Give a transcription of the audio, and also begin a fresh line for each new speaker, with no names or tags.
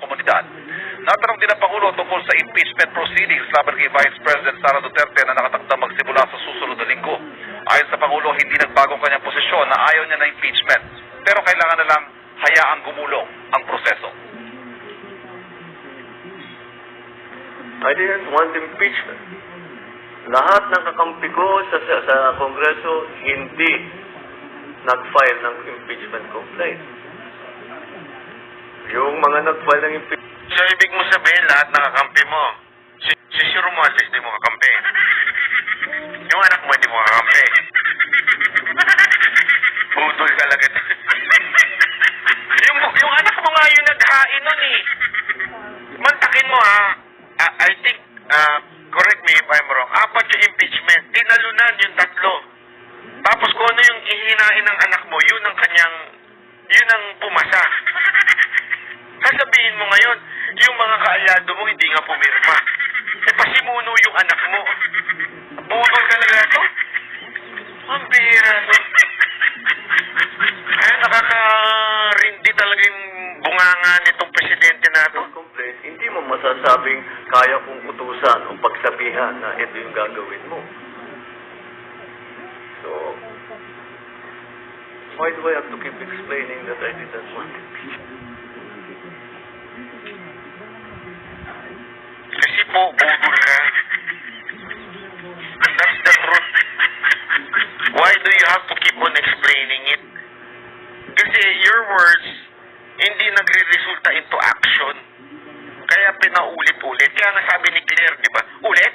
komunidad. Natanong din ang Pangulo tungkol sa impeachment proceedings laban kay Vice President Sara Duterte na nakatakdang magsimula sa susunod na linggo. Ayon sa Pangulo, hindi nagbagong kanyang posisyon na ayaw niya na impeachment, pero kailangan na lang hayaang gumulong ang proseso.
I didn't want impeachment. Lahat ng kakampi ko sa Kongreso hindi nag-file ng impeachment complaint. Yung mga nag-file ng impeachment...
So, ibig mo sabihin lahat ng kakampi mo, si Romualdez hindi mo kakampi. Yung anak mo hindi mo kakampi. Budol ka lang ito. yung anak mo nga yung naghain nun eh. Mantakin mo ha. I think, correct me if I'm wrong, 4 yung impeachment, tinalunan yung 3. Tapos kung ano yung ihinain ng anak mo, yun ang pumasa. Sasabihin mo ngayon, yung mga kaalyado mo hindi nga pumirma. Eh pasimuno yung anak mo. Budol ka lang ito. Ang bihira to. Ay, nakakarindi talaga yung bunganga nitong presidente nato.
complaint, hindi mo masasabing kaya kong utusan o pagsabihan na ito yung gagawin mo. So, why do I have to keep explaining that I didn't want impeachment?
Kasi po, budol ka. That's the truth. Why do you have to keep on explaining it? Kasi your words hindi nagre-resulta into action. Kaya pinaulit-ulit. Kaya nga sabi ni Claire, di ba? Ulit.